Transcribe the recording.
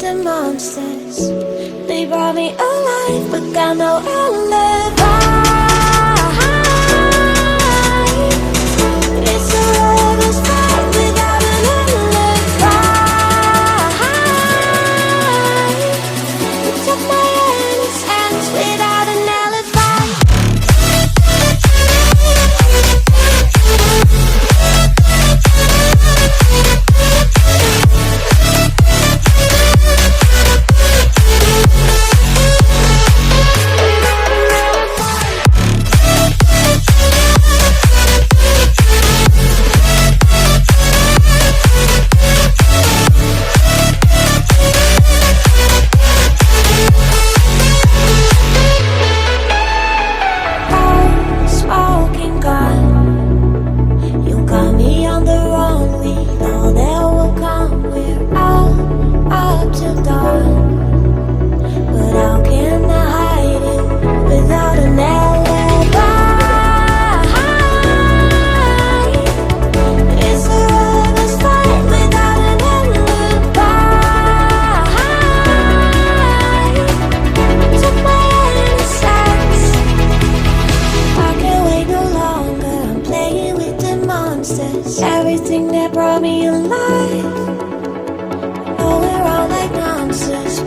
the monsters. They brought me alive, but got no alibi. It's a lover's fight without an alibi. You took my innocence without an alibi. Everything that brought me alive. No, we're all like monsters.